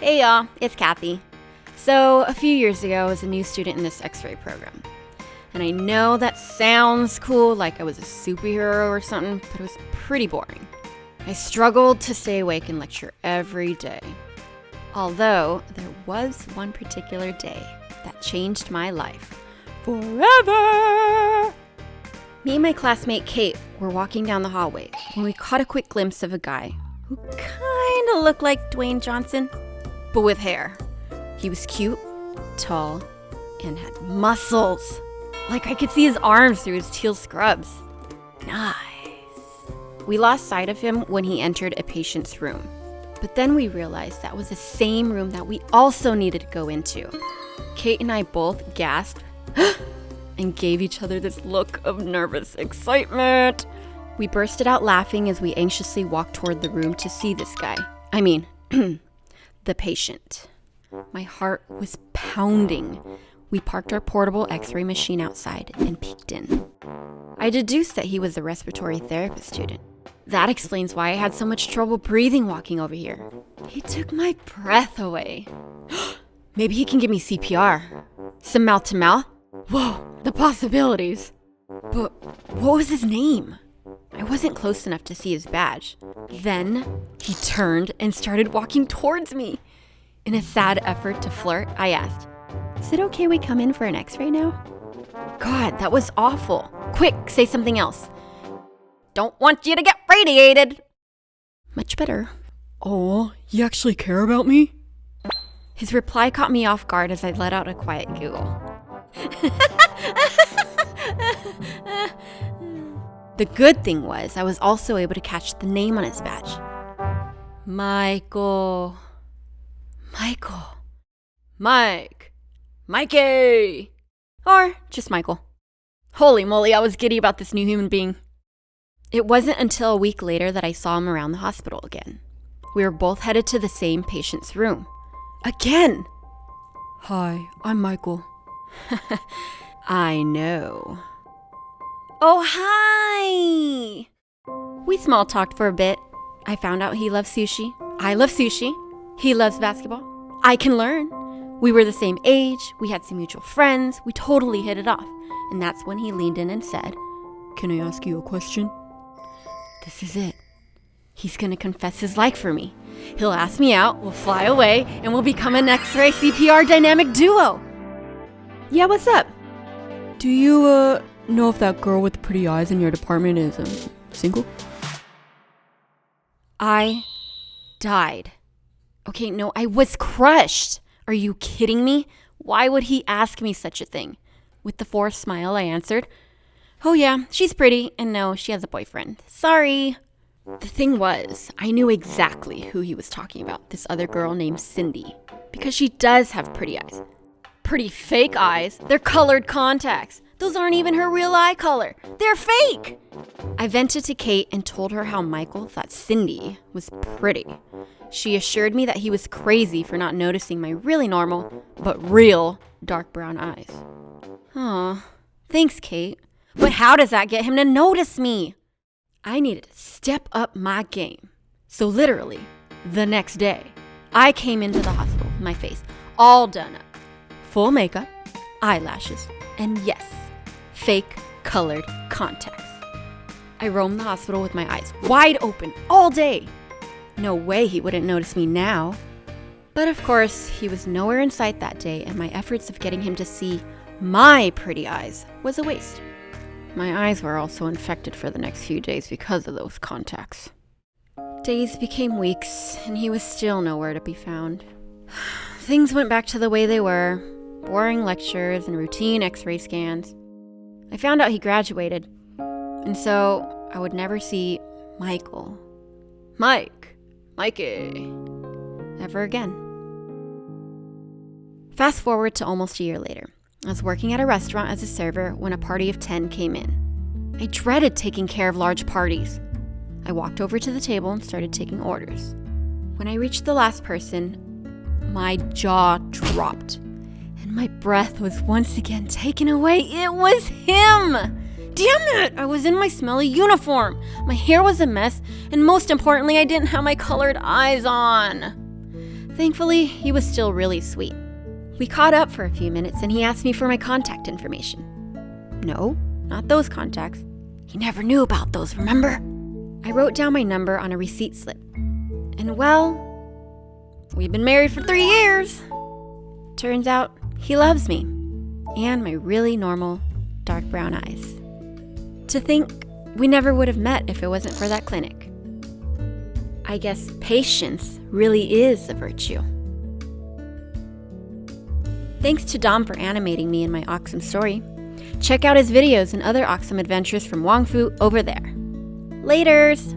Hey y'all, it's Cathy. So, a few years ago, I was a new student in this x-ray program. And I know that sounds cool, like I was a superhero or something, but it was pretty boring. I struggled to stay awake and lecture every day. Although, there was one particular day that changed my life forever. Me and my classmate Kate were walking down the hallway when we caught a quick glimpse of a guy who kind of looked like Dwayne Johnson, but with hair. He was cute, tall, and had muscles. Like I could see his arms through his teal scrubs. Nice. We lost sight of him when he entered a patient's room. But then we realized that was the same room that we also needed to go into. Kate and I both gasped and gave each other this look of nervous excitement. We bursted out laughing as we anxiously walked toward the room to see this guy. I mean, the patient. My heart was pounding. We parked our portable x-ray machine outside and peeked in. I deduced that he was a respiratory therapist student. That explains why I had so much trouble breathing walking over here. He took my breath away. Maybe he can give me CPR. Some mouth to mouth? Whoa, the possibilities. But what was his name? I wasn't close enough to see his badge. Then he turned and started walking towards me. In a sad effort to flirt, I asked, "Is it okay we come in for an x-ray now?" God, that was awful. Quick, say something else. "Don't want you to get radiated." Much better. "Oh, you actually care about me?" His reply caught me off guard as I let out a quiet giggle. The good thing was I was also able to catch the name on his badge. Michael. Mike. Mikey. Or just Michael. Holy moly, I was giddy about this new human being. It wasn't until a week later that I saw him around the hospital again. We were both headed to the same patient's room. Again! "Hi, I'm Michael." I know. Oh, hi! We small talked for a bit. I found out he loves sushi. I love sushi. He loves basketball. I can learn. We were the same age. We had some mutual friends. We totally hit it off. And that's when he leaned in and said, "Can I ask you a question?" This is it. He's gonna confess his like for me. He'll ask me out, we'll fly away, and we'll become an X-ray CPR dynamic duo. Yeah, what's up? "Do you, know if that girl with the pretty eyes in your department is, single?" I died. Okay, no, I was crushed. Are you kidding me? Why would he ask me such a thing? With the forced smile, I answered, "Oh yeah, she's pretty, and no, she has a boyfriend. Sorry." The thing was, I knew exactly who he was talking about, this other girl named Cindy, because she does have pretty eyes. Pretty fake eyes. They're colored contacts. Those aren't even her real eye color. They're fake. I vented to Kate and told her how Michael thought Cindy was pretty. She assured me that he was crazy for not noticing my really normal, but real, dark brown eyes. Aw, thanks, Kate. But how does that get him to notice me? I needed to step up my game. So literally, the next day, I came into the hospital with my face all done up. Full makeup, eyelashes, and yes, fake colored contacts. I roamed the hospital with my eyes wide open all day. No way he wouldn't notice me now. But of course, he was nowhere in sight that day, and my efforts of getting him to see my pretty eyes was a waste. My eyes were also infected for the next few days because of those contacts. Days became weeks, and he was still nowhere to be found. Things went back to the way they were. Boring lectures and routine x-ray scans. I found out he graduated, and so I would never see Mikey, ever again. Fast forward to almost a year later. I was working at a restaurant as a server when a party of 10 came in. I dreaded taking care of large parties. I walked over to the table and started taking orders. When I reached the last person, my jaw dropped. And my breath was once again taken away. It was him! Damn it! I was in my smelly uniform. My hair was a mess, and most importantly, I didn't have my colored eyes on. Thankfully, he was still really sweet. We caught up for a few minutes and he asked me for my contact information. No, not those contacts. He never knew about those, remember? I wrote down my number on a receipt slip. And well, we've been married for 3 years. Turns out he loves me and my really normal dark brown eyes. To think we never would have met if it wasn't for that clinic. I guess patience really is a virtue. Thanks to Dom for animating me in my Awksome story. Check out his videos and other Awksome Adventures from Wong Fu over there. Laters!